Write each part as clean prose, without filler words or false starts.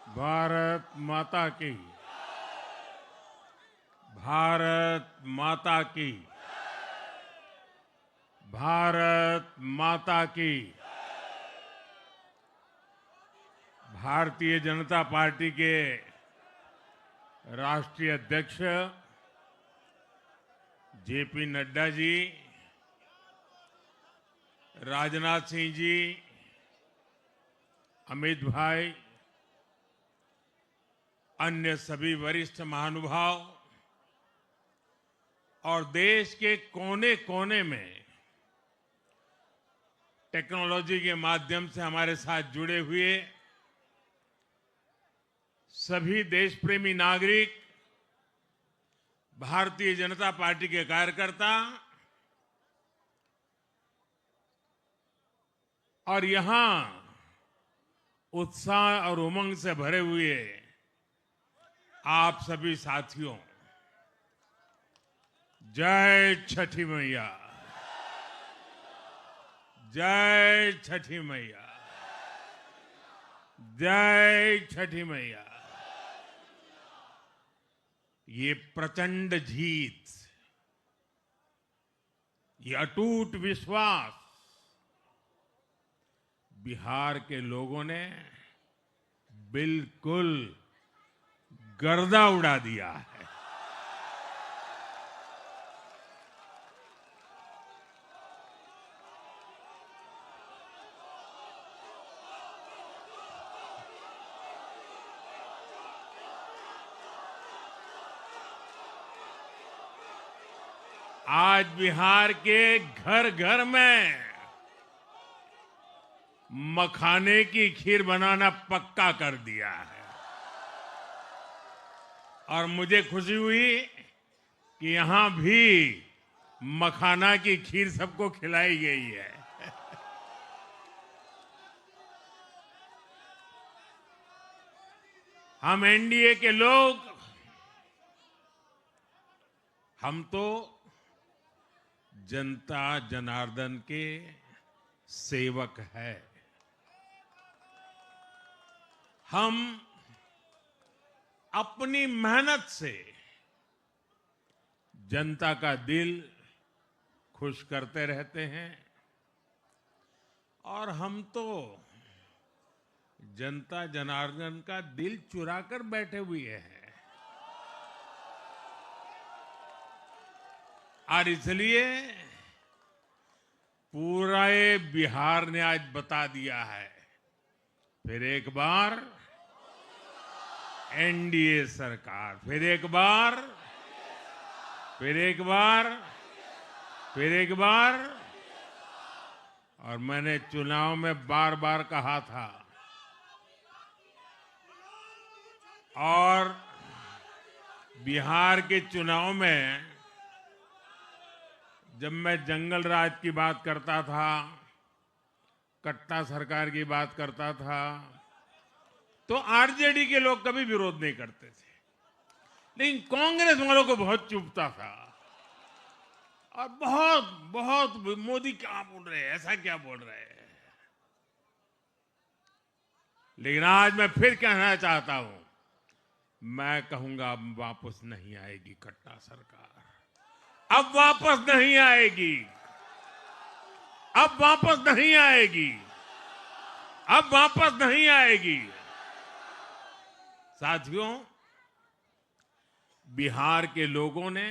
भारत माता की। भारत माता की। भारत माता की। भारतीय जनता पार्टी के राष्ट्रीय अध्यक्ष जेपी नड्डा जी, राजनाथ सिंह जी, अमित भाई, अन्य सभी वरिष्ठ महानुभाव और देश के कोने कोने में टेक्नोलॉजी के माध्यम से हमारे साथ जुड़े हुए सभी देशप्रेमी नागरिक, भारतीय जनता पार्टी के कार्यकर्ता और यहां उत्साह और उमंग से भरे हुए आप सभी साथियों, जय छठी मैया। जय छठी मैया। जय छठी मैया। ये प्रचंड जीत, ये अटूट विश्वास बिहार के लोगों ने बिल्कुल गर्दा उड़ा दिया है। आज बिहार के घर घर में मखाने की खीर बनाना पक्का कर दिया है और मुझे खुशी हुई कि यहां भी मखाना की खीर सबको खिलाई गई है। हम एनडीए के लोग, हम तो जनता जनार्दन के सेवक है। हम अपनी मेहनत से जनता का दिल खुश करते रहते हैं और हम तो जनता जनार्दन का दिल चुरा कर बैठे हुए हैं। और इसलिए पूरा ये बिहार ने आज बता दिया है, फिर एक बार एनडीए सरकार, फिर एक बार, फिर एक बार, फिर एक बार। और मैंने चुनाव में बार बार कहा था और बिहार के चुनाव में जब मैं जंगल राज की बात करता था, कट्टा सरकार की बात करता था, तो आरजेडी के लोग कभी विरोध नहीं करते थे, लेकिन कांग्रेस वालों को बहुत चुभता था और बहुत बहुत मोदी क्या बोल रहे हैं, ऐसा क्या बोल रहे हैं। लेकिन आज मैं फिर कहना चाहता हूं, मैं कहूंगा अब वापस नहीं आएगी कट्टा सरकार, अब वापस नहीं आएगी, अब वापस नहीं आएगी, अब वापस नहीं आएगी। साथियों, बिहार के लोगों ने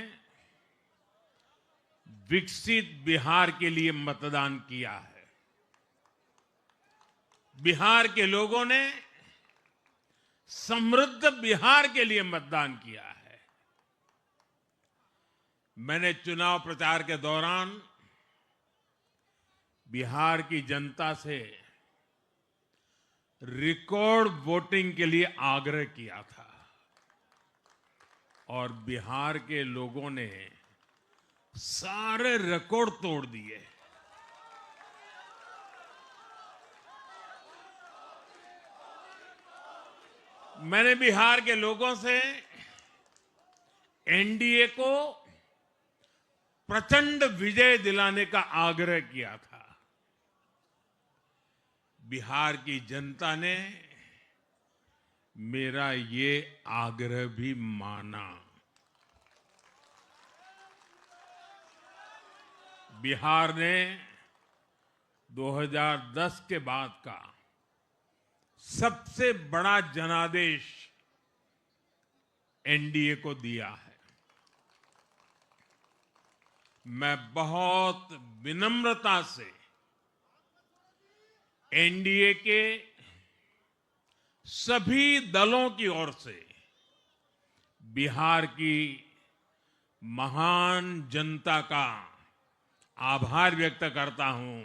विकसित बिहार के लिए मतदान किया है। बिहार के लोगों ने समृद्ध बिहार के लिए मतदान किया है। मैंने चुनाव प्रचार के दौरान बिहार की जनता से रिकॉर्ड वोटिंग के लिए आग्रह किया था और बिहार के लोगों ने सारे रिकॉर्ड तोड़ दिए। मैंने बिहार के लोगों से एनडीए को प्रचंड विजय दिलाने का आग्रह किया था। बिहार की जनता ने मेरा ये आग्रह भी माना। बिहार ने 2010 के बाद का सबसे बड़ा जनादेश एनडीए को दिया है। मैं बहुत विनम्रता से एनडीए के सभी दलों की ओर से बिहार की महान जनता का आभार व्यक्त करता हूं।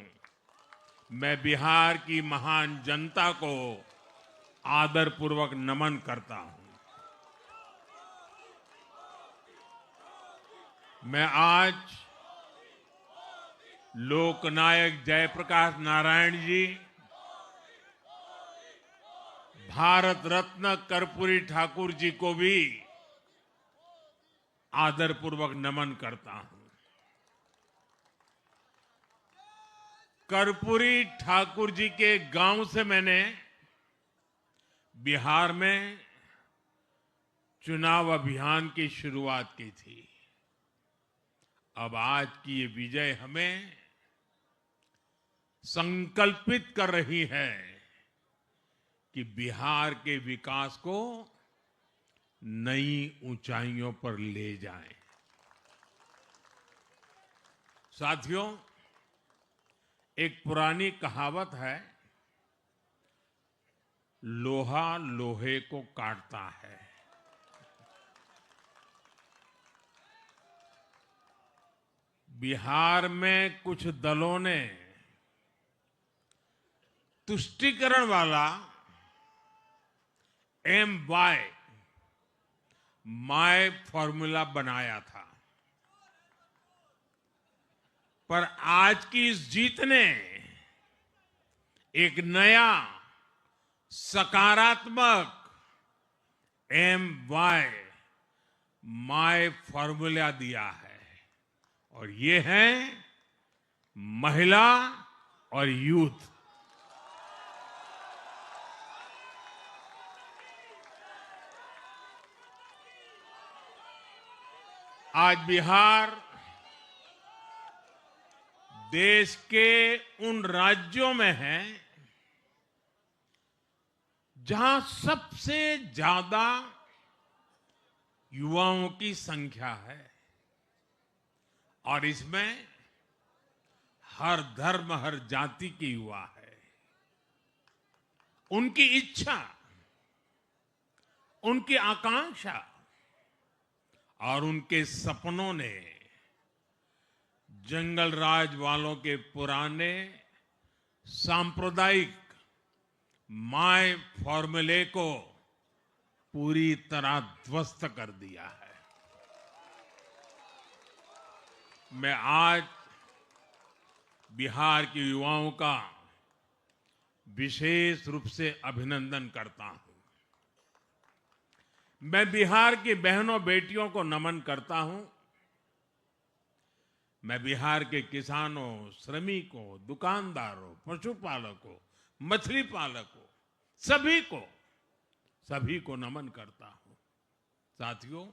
मैं बिहार की महान जनता को आदरपूर्वक नमन करता हूं। मैं आज लोकनायक जयप्रकाश नारायण जी, भारत रत्न कर्पूरी ठाकुर जी को भी आदरपूर्वक नमन करता हूं। कर्पूरी ठाकुर जी के गांव से मैंने बिहार में चुनाव अभियान की शुरुआत की थी। अब आज की ये विजय हमें संकल्पित कर रही है कि बिहार के विकास को नई ऊंचाइयों पर ले जाएं। साथियों, एक पुरानी कहावत है, लोहा लोहे को काटता है। बिहार में कुछ दलों ने तुष्टीकरण वाला MY माय फॉर्मूला बनाया था, पर आज की इस जीत ने एक नया सकारात्मक MY माय फॉर्मूला दिया है, और ये है महिला और यूथ। आज बिहार देश के उन राज्यों में है जहां सबसे ज्यादा युवाओं की संख्या है, और इसमें हर धर्म हर जाति के युवा है। उनकी इच्छा, उनकी आकांक्षा और उनके सपनों ने जंगल राज वालों के पुराने सांप्रदायिक माय फॉर्मूले को पूरी तरह ध्वस्त कर दिया है। मैं आज बिहार के युवाओं का विशेष रूप से अभिनंदन करता हूं। मैं बिहार की बहनों बेटियों को नमन करता हूं। मैं बिहार के किसानों, श्रमिकों, दुकानदारों, पशुपालकों, मछली पालकों, सभी को नमन करता हूं। साथियों,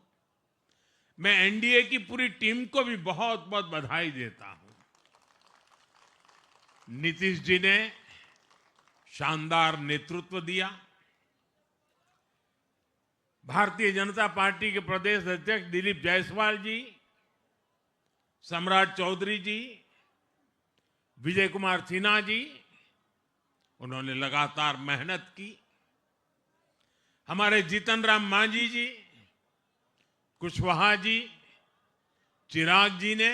मैं एनडीए की पूरी टीम को भी बहुत बहुत बधाई देता हूं। नीतीश जी ने शानदार नेतृत्व दिया। भारतीय जनता पार्टी के प्रदेश अध्यक्ष दिलीप जायसवाल जी, सम्राट चौधरी जी, विजय कुमार सिन्हा जी, उन्होंने लगातार मेहनत की। हमारे जीतन राम मांझी जी, कुशवाहा जी, चिराग जी ने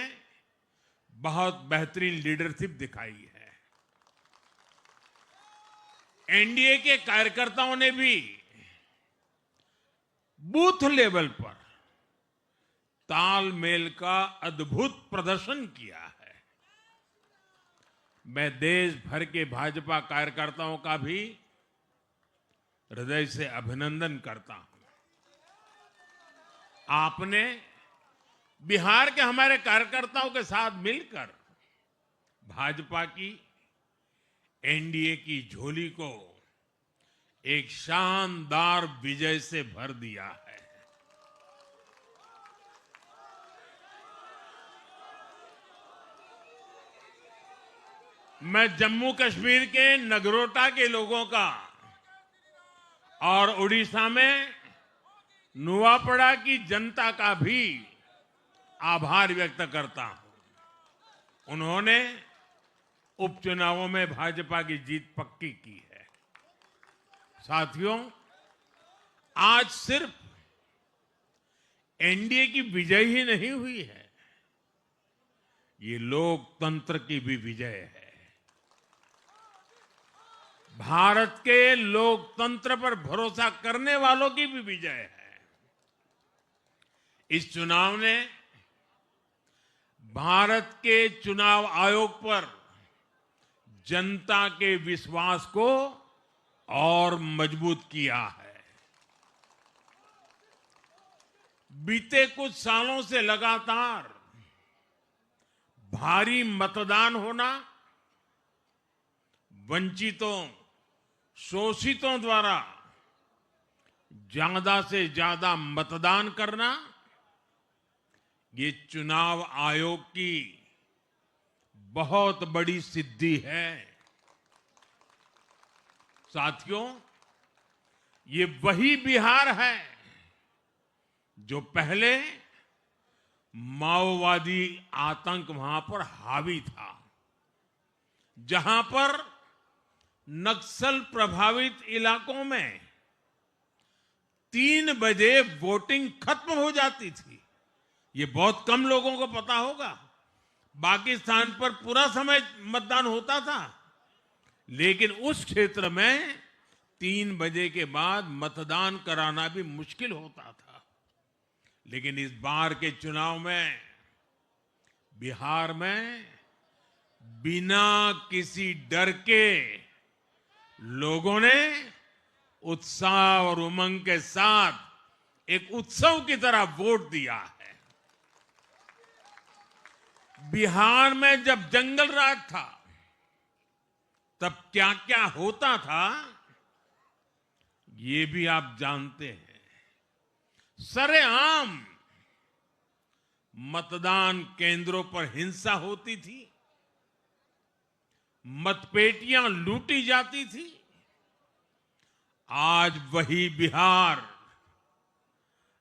बहुत बेहतरीन लीडरशिप दिखाई है। एनडीए के कार्यकर्ताओं ने भी बूथ लेवल पर तालमेल का अद्भुत प्रदर्शन किया है। मैं देश भर के भाजपा कार्यकर्ताओं का भी हृदय से अभिनंदन करता हूं। आपने बिहार के हमारे कार्यकर्ताओं के साथ मिलकर भाजपा की एनडीए की झोली को एक शानदार विजय से भर दिया है। मैं जम्मू कश्मीर के नगरोटा के लोगों का और उड़ीसा में नुआपड़ा की जनता का भी आभार व्यक्त करता हूं। उन्होंने उपचुनावों में भाजपा की जीत पक्की की है। साथियों, आज सिर्फ एनडीए की विजय ही नहीं हुई है, ये लोकतंत्र की भी विजय है। भारत के लोकतंत्र पर भरोसा करने वालों की भी विजय है। इस चुनाव ने भारत के चुनाव आयोग पर जनता के विश्वास को और मजबूत किया है। बीते कुछ सालों से लगातार भारी मतदान होना, वंचितों, शोषितों द्वारा ज्यादा से ज्यादा मतदान करना, ये चुनाव आयोग की बहुत बड़ी सिद्धि है। साथियों, ये वही बिहार है जो पहले माओवादी आतंक वहां पर हावी था, जहां पर नक्सल प्रभावित इलाकों में 3 बजे वोटिंग खत्म हो जाती थी। ये बहुत कम लोगों को पता होगा। बाकी स्थान पर पूरा समय मतदान होता था, लेकिन उस क्षेत्र में 3 बजे के बाद मतदान कराना भी मुश्किल होता था। लेकिन इस बार के चुनाव में बिहार में बिना किसी डर के लोगों ने उत्साह और उमंग के साथ एक उत्सव की तरह वोट दिया है। बिहार में जब जंगल राज था, तब क्या क्या होता था, ये भी आप जानते हैं। सरेआम मतदान केंद्रों पर हिंसा होती थी, मतपेटियां लूटी जाती थी। आज वही बिहार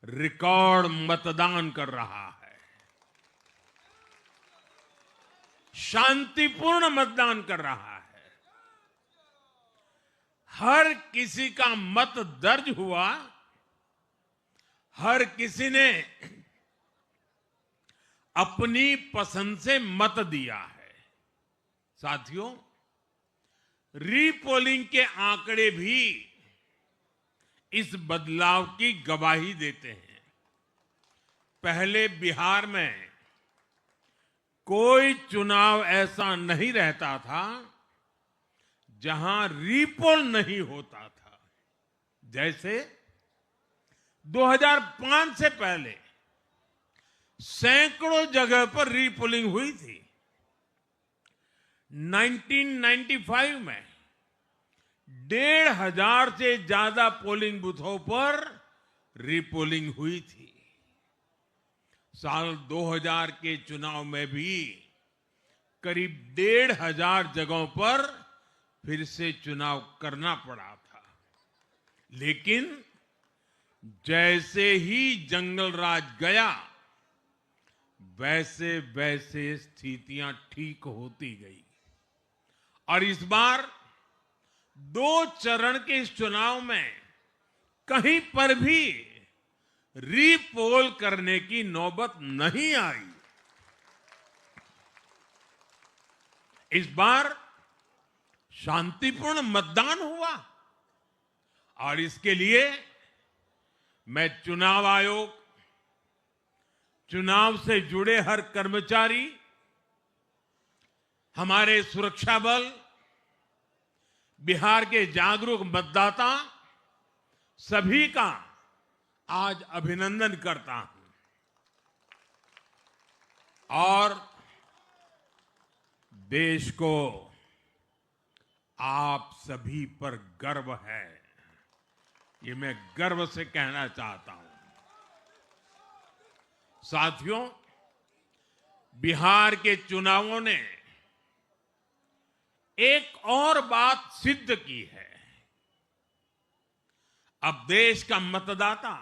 रिकॉर्ड मतदान कर रहा है। शांतिपूर्ण मतदान कर रहा है। हर किसी का मत दर्ज हुआ, हर किसी ने अपनी पसंद से मत दिया है। साथियों, रीपोलिंग के आंकड़े भी इस बदलाव की गवाही देते हैं। पहले बिहार में कोई चुनाव ऐसा नहीं रहता था जहां रीपोल नहीं होता था। जैसे 2005 से पहले सैकड़ों जगह पर रीपोलिंग हुई थी। 1995 में 1,500 से ज्यादा पोलिंग बूथों पर रीपोलिंग हुई थी। साल 2000 के चुनाव में भी करीब 1,500 जगहों पर फिर से चुनाव करना पड़ा था। लेकिन जैसे ही जंगल राज गया, वैसे वैसे स्थितियां ठीक होती गई और इस बार 2 चरण के इस चुनाव में कहीं पर भी रीपोल करने की नौबत नहीं आई। इस बार शांतिपूर्ण मतदान हुआ और इसके लिए मैं चुनाव आयोग, चुनाव से जुड़े हर कर्मचारी, हमारे सुरक्षा बल, बिहार के जागरूक मतदाता, सभी का आज अभिनंदन करता हूं और देश को आप सभी पर गर्व है। ये मैं गर्व से कहना चाहता हूं। साथियों, बिहार के चुनावों ने एक और बात सिद्ध की है। अब देश का मतदाता,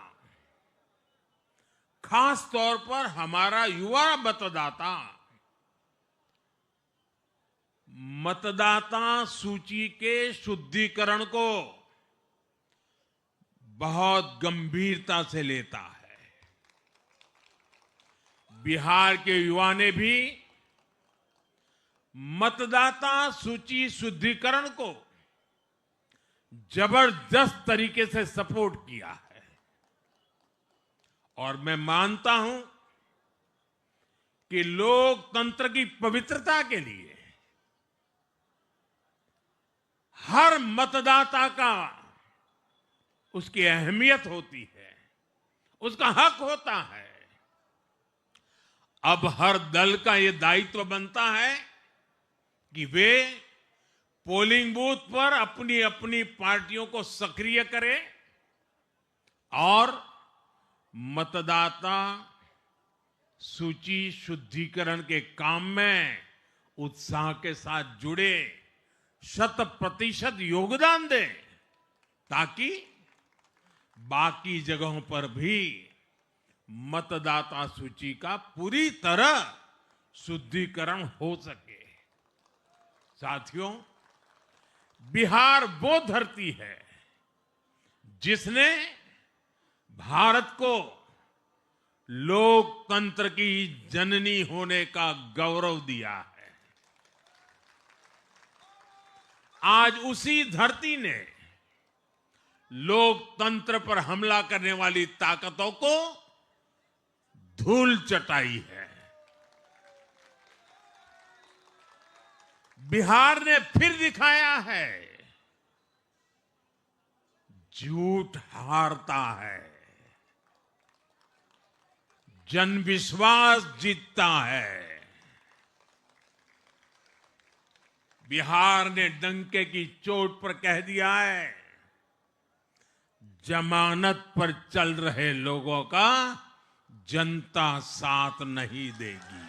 खास तौर पर हमारा युवा मतदाता, मतदाता सूची के शुद्धिकरण को बहुत गंभीरता से लेता है। बिहार के युवा ने भी मतदाता सूची शुद्धिकरण को जबरदस्त तरीके से सपोर्ट किया है और मैं मानता हूं कि लोकतंत्र की पवित्रता के लिए हर मतदाता का उसकी अहमियत होती है, उसका हक होता है। अब हर दल का यह दायित्व बनता है कि वे पोलिंग बूथ पर अपनी अपनी पार्टियों को सक्रिय करें और मतदाता सूची शुद्धिकरण के काम में उत्साह के साथ जुड़े, 100% योगदान दें, ताकि बाकी जगहों पर भी मतदाता सूची का पूरी तरह शुद्धिकरण हो सके। साथियों, बिहार वो धरती है जिसने भारत को लोकतंत्र की जननी होने का गौरव दिया है। आज उसी धरती ने लोकतंत्र पर हमला करने वाली ताकतों को धूल चटाई है। बिहार ने फिर दिखाया है, झूठ हारता है, जनविश्वास जीतता है। बिहार ने डंके की चोट पर कह दिया है, जमानत पर चल रहे लोगों का जनता साथ नहीं देगी।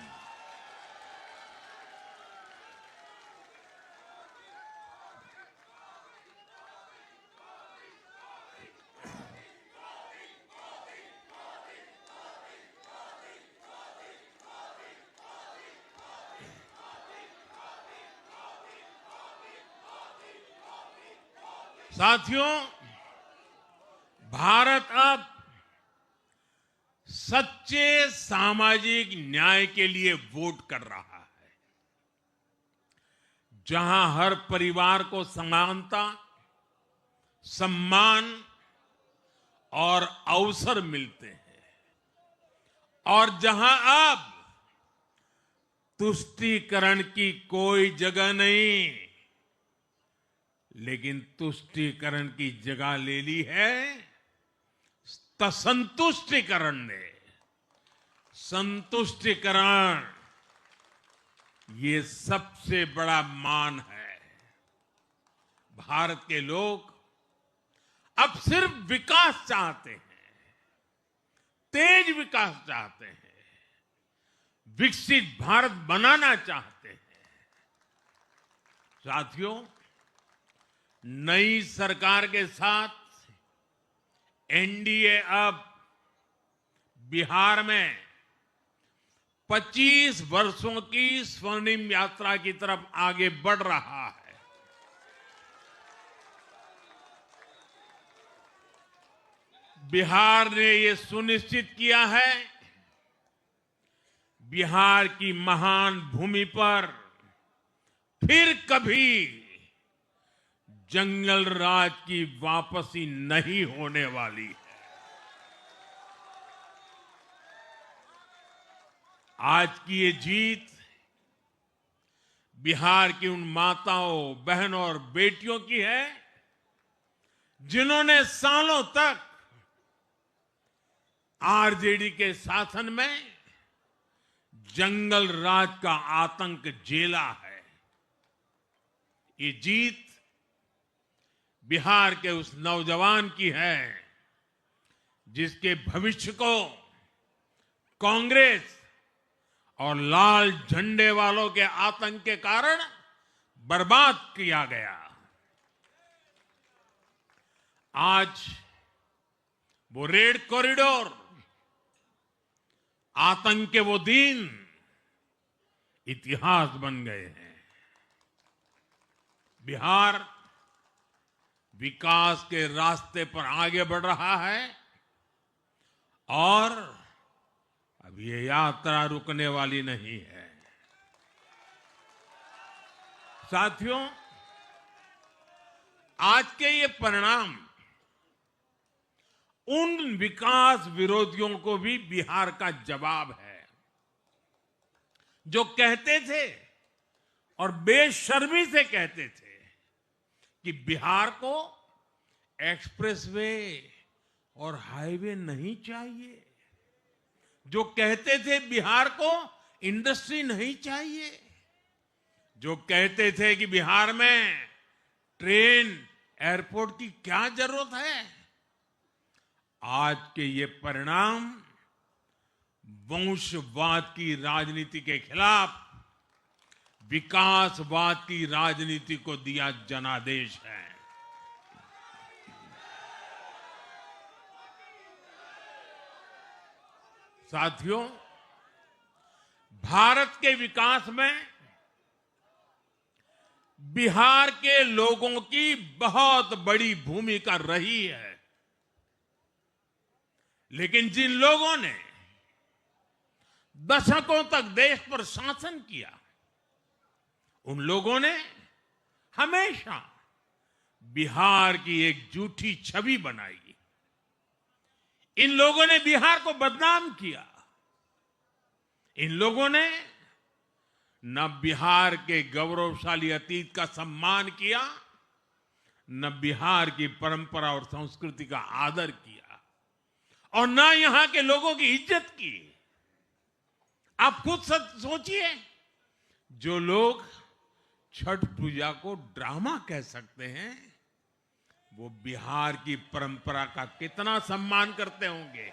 साथियों, भारत अब सच्चे सामाजिक न्याय के लिए वोट कर रहा है, जहां हर परिवार को समानता, सम्मान और अवसर मिलते हैं और जहां अब तुष्टीकरण की कोई जगह नहीं, लेकिन तुष्टीकरण की जगह ले ली है संतुष्टीकरण ने। संतुष्टीकरण ये सबसे बड़ा मान है। भारत के लोग अब सिर्फ विकास चाहते हैं, तेज विकास चाहते हैं, विकसित भारत बनाना चाहते हैं। साथियों, नई सरकार के साथ एनडीए अब बिहार में 25 वर्षों की स्वर्णिम यात्रा की तरफ आगे बढ़ रहा है। बिहार ने ये सुनिश्चित किया है, बिहार की महान भूमि पर फिर कभी जंगल राज की वापसी नहीं होने वाली है। आज की ये जीत बिहार की उन माताओं, बहनों और बेटियों की है जिन्होंने सालों तक आरजेडी के शासन में जंगल राज का आतंक झेला है। ये जीत बिहार के उस नौजवान की है जिसके भविष्य को कांग्रेस और लाल झंडे वालों के आतंक के कारण बर्बाद किया गया। आज वो रेड कॉरिडोर, आतंक के वो दिन इतिहास बन गए हैं। बिहार विकास के रास्ते पर आगे बढ़ रहा है और अब ये यात्रा रुकने वाली नहीं है। साथियों, आज के ये परिणाम उन विकास विरोधियों को भी बिहार का जवाब है जो कहते थे और बेशर्मी से कहते थे कि बिहार को एक्सप्रेसवे और हाईवे नहीं चाहिए, जो कहते थे बिहार को इंडस्ट्री नहीं चाहिए, जो कहते थे कि बिहार में ट्रेन एयरपोर्ट की क्या जरूरत है। आज के ये परिणाम वंशवाद की राजनीति के खिलाफ विकासवाद की राजनीति को दिया जनादेश है। साथियों, भारत के विकास में बिहार के लोगों की बहुत बड़ी भूमिका रही है, लेकिन जिन लोगों ने दशकों तक देश पर शासन किया, उन लोगों ने हमेशा बिहार की एक झूठी छवि बनाई। इन लोगों ने बिहार को बदनाम किया। इन लोगों ने न बिहार के गौरवशाली अतीत का सम्मान किया, न बिहार की परंपरा और संस्कृति का आदर किया, और न यहां के लोगों की इज्जत की। आप खुद सोचिए, जो लोग छठ पूजा को ड्रामा कह सकते हैं, वो बिहार की परंपरा का कितना सम्मान करते होंगे।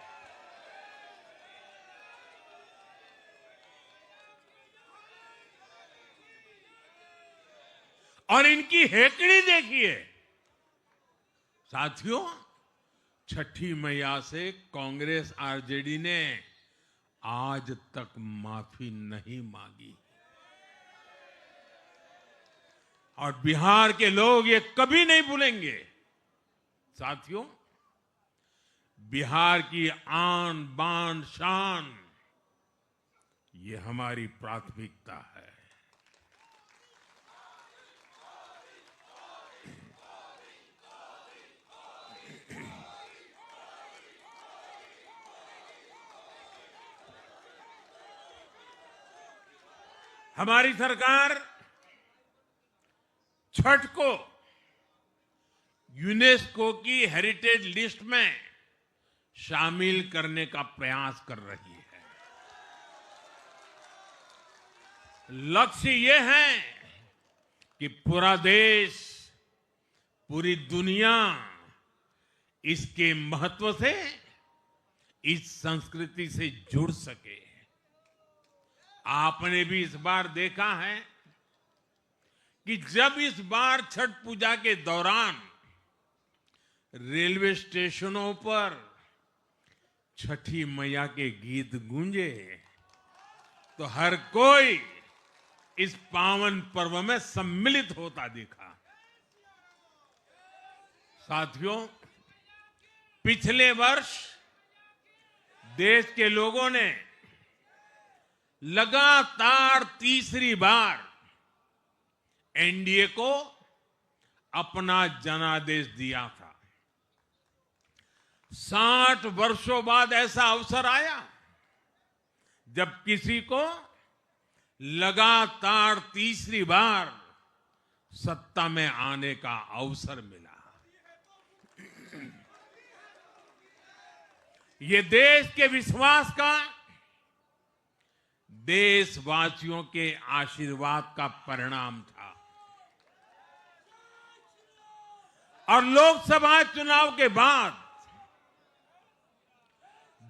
और इनकी हेकड़ी देखिए। साथियों, छठी मैया से कांग्रेस आरजेडी ने आज तक माफी नहीं मांगी, और बिहार के लोग ये कभी नहीं भूलेंगे। साथियों, बिहार की आन बान शान, ये हमारी प्राथमिकता है। हमारी सरकार छठ को यूनेस्को की हेरिटेज लिस्ट में शामिल करने का प्रयास कर रही है। लक्ष्य ये है कि पूरा देश, पूरी दुनिया इसके महत्व से, इस संस्कृति से जुड़ सके। आपने भी इस बार देखा है कि जब इस बार छठ पूजा के दौरान रेलवे स्टेशनों पर छठी मैया के गीत गूंजे, तो हर कोई इस पावन पर्व में सम्मिलित होता दिखा। साथियों, पिछले वर्ष देश के लोगों ने लगातार तीसरी बार एनडीए को अपना जनादेश दिया था। 60 वर्षों बाद ऐसा अवसर आया जब किसी को लगातार तीसरी बार सत्ता में आने का अवसर मिला। ये देश के विश्वास का, देशवासियों के आशीर्वाद का परिणाम था। और लोकसभा चुनाव के बाद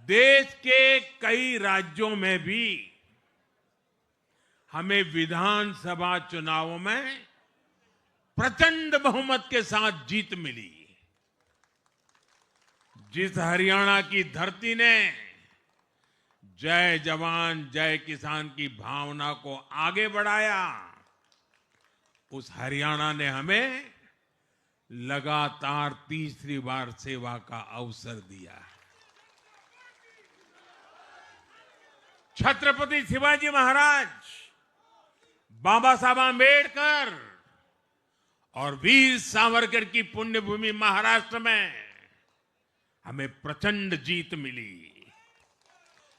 देश के कई राज्यों में भी हमें विधानसभा चुनावों में प्रचंड बहुमत के साथ जीत मिली। जिस हरियाणा की धरती ने जय जवान जय किसान की भावना को आगे बढ़ाया, उस हरियाणा ने हमें लगातार तीसरी बार सेवा का अवसर दिया। छत्रपति शिवाजी महाराज, बाबा साहब आंबेडकर और वीर सावरकर की पुण्यभूमि महाराष्ट्र में हमें प्रचंड जीत मिली।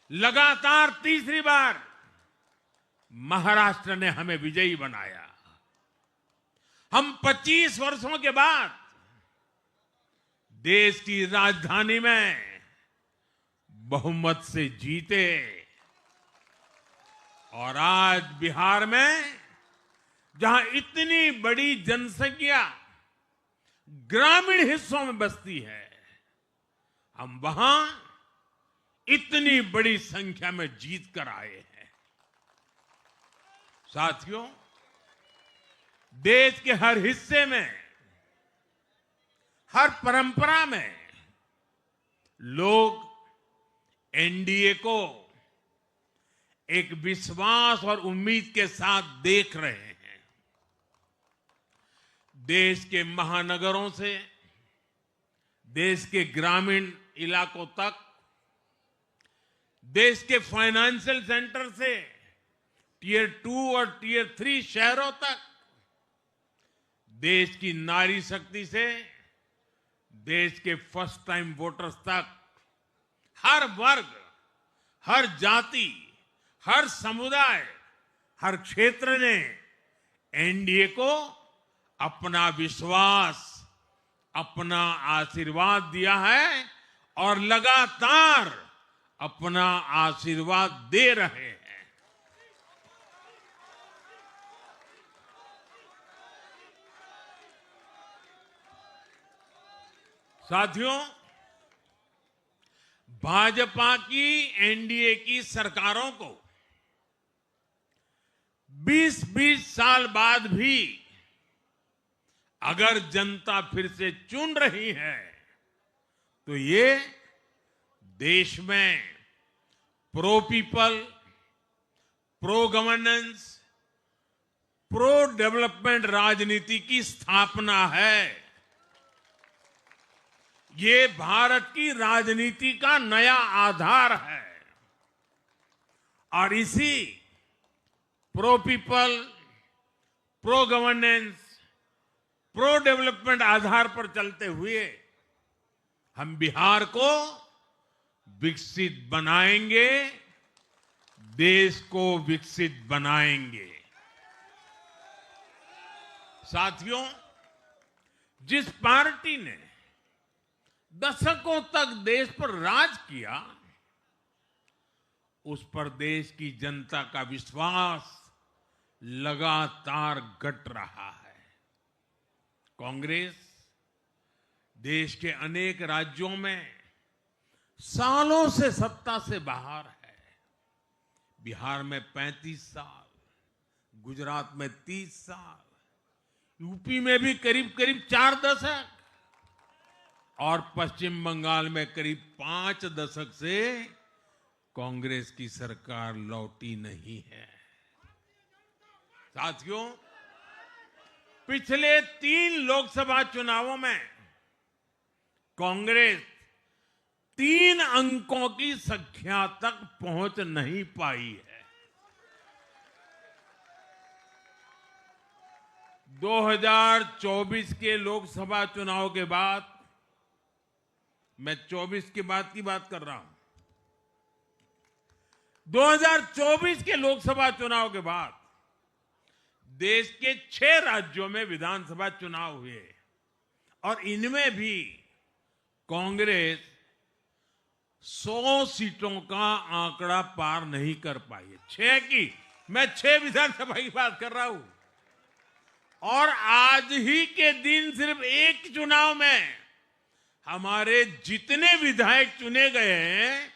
लगातार तीसरी बार महाराष्ट्र ने हमें विजयी बनाया। हम 25 वर्षों के बाद देश की राजधानी में बहुमत से जीते और आज बिहार में जहां इतनी बड़ी जनसंख्या ग्रामीण हिस्सों में बसती है, हम वहां इतनी बड़ी संख्या में जीत कर आए हैं। साथियों, देश के हर हिस्से में, हर परंपरा में लोग एनडीए को एक विश्वास और उम्मीद के साथ देख रहे हैं। देश के महानगरों से देश के ग्रामीण इलाकों तक, देश के फाइनेंशियल सेंटर से टियर 2 और टियर 3 शहरों तक, देश की नारी शक्ति से देश के फर्स्ट टाइम वोटर्स तक, हर वर्ग, हर जाति, हर समुदाय, हर क्षेत्र ने एनडीए को अपना विश्वास, अपना आशीर्वाद दिया है और लगातार अपना आशीर्वाद दे रहे हैं। साथियों, भाजपा की एनडीए की सरकारों को 20-20 साल बाद भी अगर जनता फिर से चुन रही है तो ये देश में pro people, pro governance, pro development राजनीति की स्थापना है। ये भारत की राजनीति का नया आधार है और इसी pro people, pro governance, pro development Aadhaar पर चलते हुए हम बिहार को विकसित बनाएंगे, देश को विकसित बनाएंगे। साथियों, जिस पार्टी ने दशकों तक देश पर राज किया, उस पर देश की जनता का विश्वास लगातार घट रहा है। कांग्रेस देश के अनेक राज्यों में सालों से सत्ता से बाहर है। बिहार में 35 साल, गुजरात में 30 साल, यूपी में भी करीब करीब 4 दशक और पश्चिम बंगाल में करीब 5 दशक से कांग्रेस की सरकार लौटी नहीं है। साथियों, पिछले 3 लोकसभा चुनावों में कांग्रेस 3 अंकों की संख्या तक पहुंच नहीं पाई है। 2024 के लोकसभा चुनाव के बाद, मैं 24 के बाद की बात कर रहा हूं, 2024 के लोकसभा चुनाव के बाद देश के 6 राज्यों में विधानसभा चुनाव हुए और इनमें भी कांग्रेस 100 सीटों का आंकड़ा पार नहीं कर पाई है। 6 की, मैं 6 विधानसभा की बात कर रहा हूं। और आज ही के दिन सिर्फ एक चुनाव में हमारे जितने विधायक चुने गए हैं,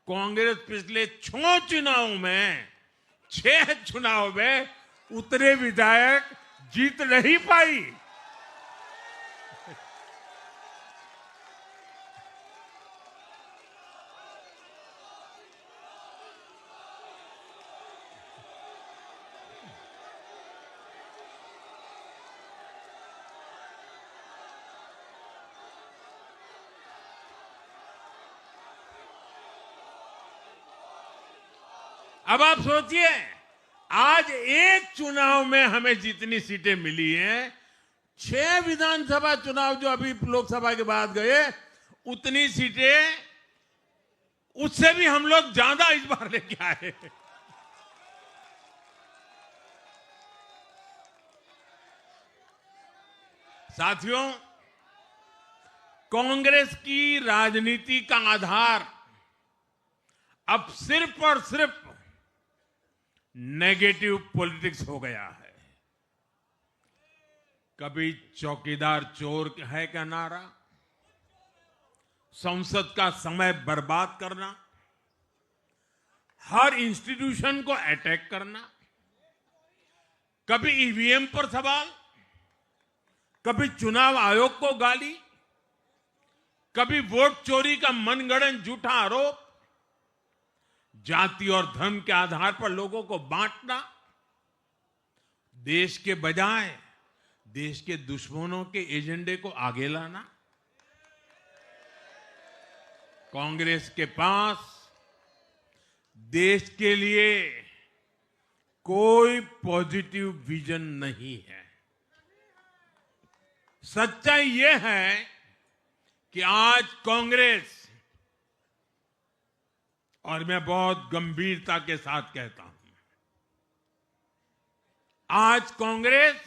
कांग्रेस पिछले 6 चुनावों में 6 चुनाव में उतने विधायक जीत नहीं पाई। अब आप सोचिए, आज एक चुनाव में हमें जितनी सीटें मिली हैं, 6 विधानसभा चुनाव जो अभी लोकसभा के बाद गए, उतनी सीटें उससे भी हम लोग ज्यादा इस बार लेके आए। साथियों, कांग्रेस की राजनीति का आधार अब सिर्फ और सिर्फ नेगेटिव पॉलिटिक्स हो गया है। कभी चौकीदार चोर है का नारा, संसद का समय बर्बाद करना, हर इंस्टीट्यूशन को अटैक करना, कभी ईवीएम पर सवाल, कभी चुनाव आयोग को गाली, कभी वोट चोरी का मनगढ़ंत झूठा आरोप, जाति और धर्म के आधार पर लोगों को बांटना, देश के बजाय देश के दुश्मनों के एजेंडे को आगे लाना। कांग्रेस के पास देश के लिए कोई पॉजिटिव विजन नहीं है। सच्चाई यह है कि आज कांग्रेस, और मैं बहुत गंभीरता के साथ कहता हूं, आज कांग्रेस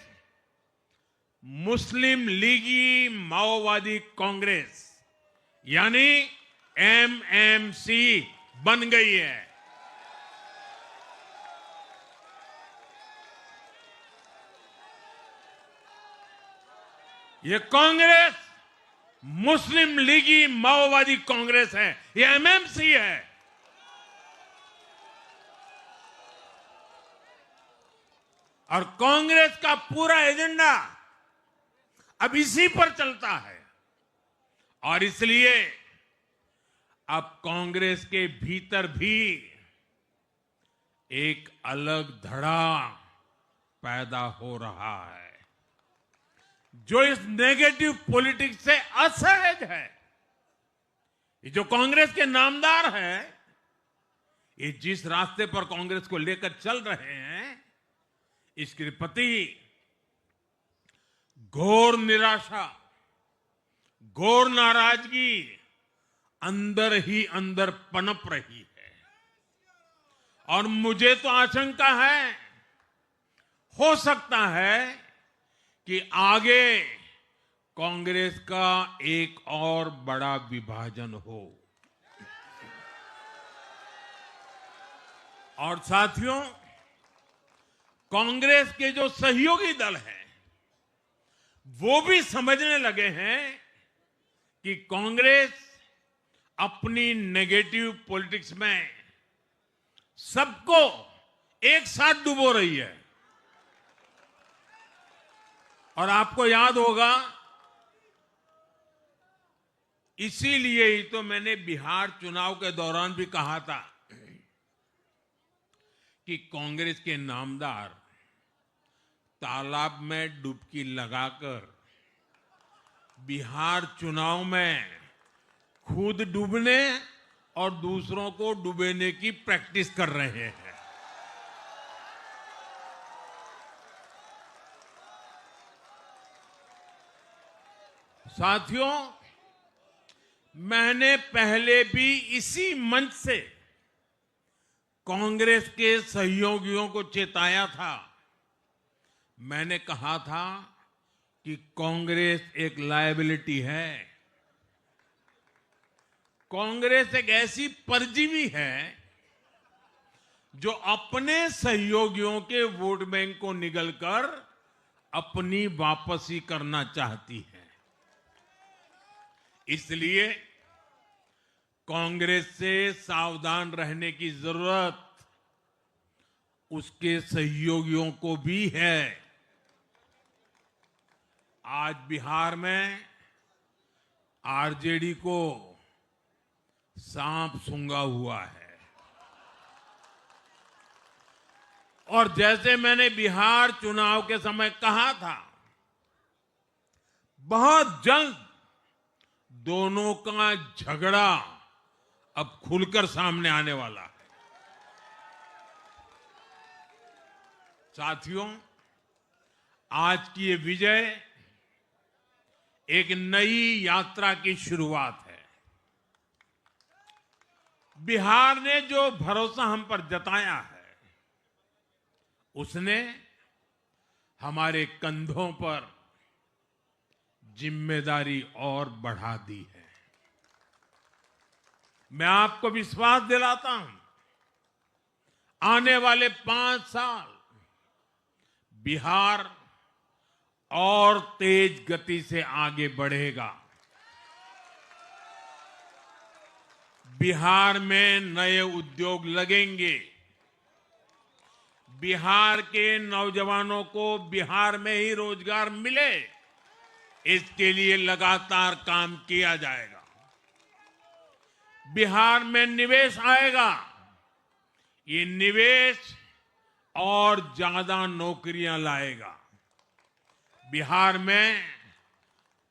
मुस्लिम लीगी माओवादी कांग्रेस यानी एमएमसी बन गई है। ये कांग्रेस मुस्लिम लीगी माओवादी कांग्रेस है, ये एमएमसी है। और कांग्रेस का पूरा एजेंडा अब इसी पर चलता है। और इसलिए अब कांग्रेस के भीतर भी एक अलग धड़ा पैदा हो रहा है, जो इस नेगेटिव पॉलिटिक्स से असहज है। ये जो कांग्रेस के नामदार हैं, ये जिस रास्ते पर कांग्रेस को लेकर चल रहे हैं, इसके प्रति घोर निराशा, घोर नाराजगी अंदर ही अंदर पनप रही है। और मुझे तो आशंका है, हो सकता है कि आगे कांग्रेस का एक और बड़ा विभाजन हो। और साथियों, कांग्रेस के जो सहयोगी दल हैं, वो भी समझने लगे हैं कि कांग्रेस अपनी नेगेटिव पॉलिटिक्स में सबको एक साथ डुबो रही है। और आपको याद होगा, इसीलिए ही तो मैंने बिहार चुनाव के दौरान भी कहा था कि कांग्रेस के नामदार तालाब में डुबकी लगाकर बिहार चुनाव में खुद डूबने और दूसरों को डुबेने की प्रैक्टिस कर रहे हैं। साथियों, मैंने पहले भी इसी मंच से कांग्रेस के सहयोगियों को चेताया था। मैंने कहा था कि कांग्रेस एक लायबिलिटी है, कांग्रेस एक ऐसी परजीवी है जो अपने सहयोगियों के वोट बैंक को निगलकर अपनी वापसी करना चाहती है। इसलिए कांग्रेस से सावधान रहने की जरूरत उसके सहयोगियों को भी है। आज बिहार में आरजेडी को सांप सूंघा हुआ है और जैसे मैंने बिहार चुनाव के समय कहा था, बहुत जल्द दोनों का झगड़ा अब खुलकर सामने आने वाला है। साथियों, आज की ये विजय एक नई यात्रा की शुरुआत है। बिहार ने जो भरोसा हम पर जताया है, उसने हमारे कंधों पर जिम्मेदारी और बढ़ा दी है। मैं आपको विश्वास दिलाता हूं, आने वाले 5 साल बिहार और तेज गति से आगे बढ़ेगा। बिहार में नए उद्योग लगेंगे। बिहार के नौजवानों को बिहार में ही रोजगार मिले, इसके लिए लगातार काम किया जाएगा। बिहार में निवेश आएगा। ये निवेश और ज्यादा नौकरियां लाएगा। बिहार में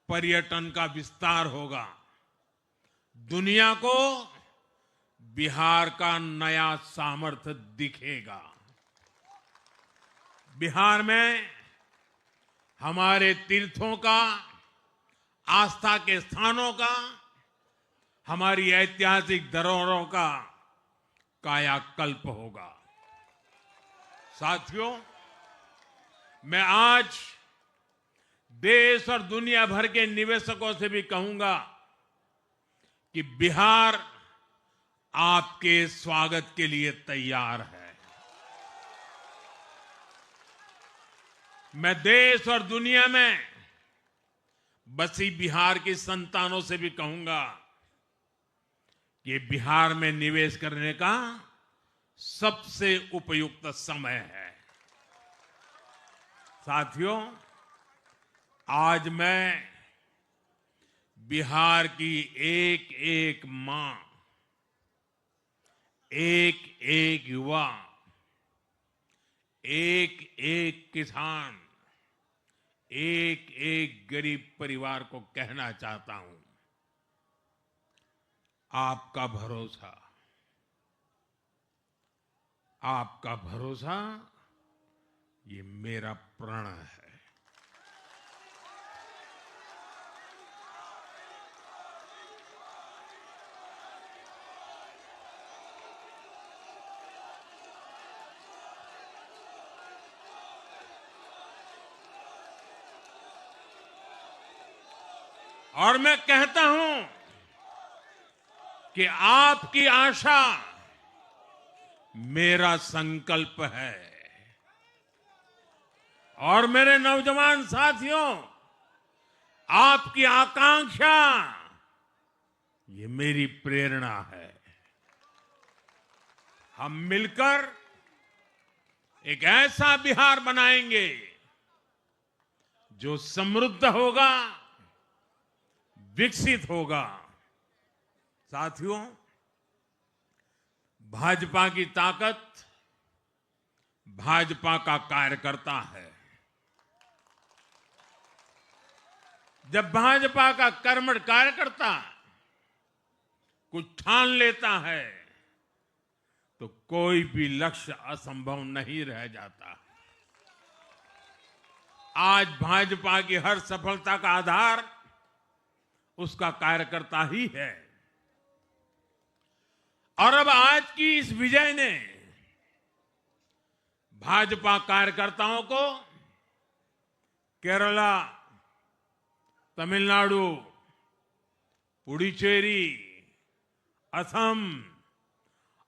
पर्यटन का विस्तार होगा। दुनिया को बिहार का नया सामर्थ्य दिखेगा। बिहार में हमारे तीर्थों का, आस्था के स्थानों का, हमारी ऐतिहासिक धरोहरों का कायाकल्प होगा। साथियों, मैं आज देश और दुनिया भर के निवेशकों से भी कहूंगा कि बिहार आपके स्वागत के लिए तैयार है। मैं देश और दुनिया में बसी बिहार की संतानों से भी कहूंगा कि बिहार में निवेश करने का सबसे उपयुक्त समय है। साथियों, आज मैं बिहार की एक एक मां, एक एक युवा, एक एक किसान, एक एक गरीब परिवार को कहना चाहता हूं, आपका भरोसा, आपका भरोसा ये मेरा प्रण है। और मैं कहता हूं कि आपकी आशा मेरा संकल्प है। और मेरे नौजवान साथियों, आपकी आकांक्षा ये मेरी प्रेरणा है। हम मिलकर एक ऐसा बिहार बनाएंगे जो समृद्ध होगा, विकसित होगा। साथियों, भाजपा की ताकत भाजपा का कार्यकर्ता है। जब भाजपा का कर्मठ कार्यकर्ता कुछ ठान लेता है तो कोई भी लक्ष्य असंभव नहीं रह जाता। आज भाजपा की हर सफलता का आधार उसका कार्यकर्ता ही है। और अब आज की इस विजय ने भाजपा कार्यकर्ताओं को केरला, तमिलनाडु, पुडुचेरी, असम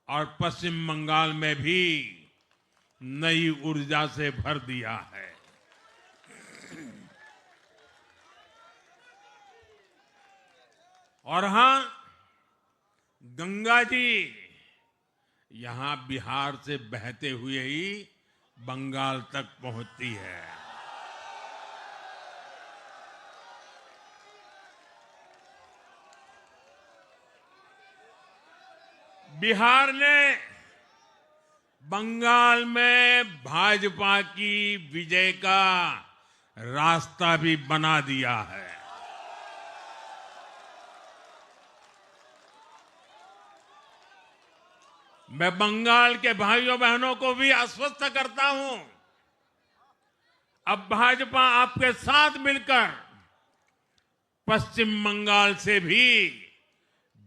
और पश्चिम बंगाल में भी नई ऊर्जा से भर दिया है। और हां, गंगा जी यहां बिहार से बहते हुए ही बंगाल तक पहुंचती है। बिहार ने बंगाल में भाजपा की विजय का रास्ता भी बना दिया है। मैं बंगाल के भाइयों बहनों को भी आश्वस्त करता हूं, अब भाजपा आपके साथ मिलकर पश्चिम बंगाल से भी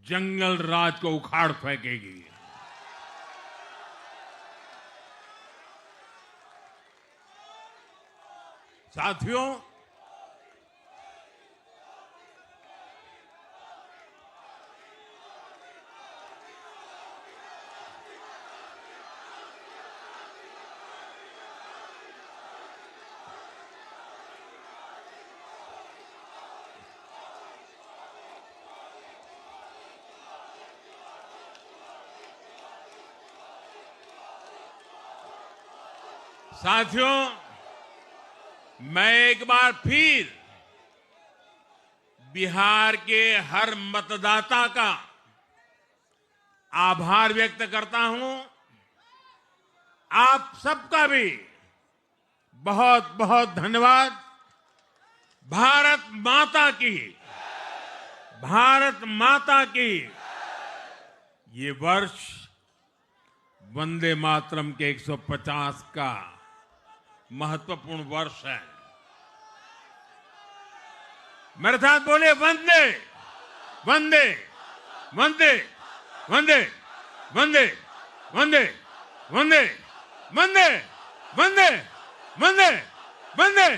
जंगल राज को उखाड़ फेंकेगी। साथियों, मैं एक बार फिर बिहार के हर मतदाता का आभार व्यक्त करता हूं। आप सबका भी बहुत बहुत धन्यवाद। भारत माता की ये वर्ष वंदे मातरम के 150 का महत्वपूर्ण वर्ष है। मेरे साथ बोले, वंदे वंदे वंदे वंदे वंदे वंदे वंदे वंदे वंदे वंदे वंदे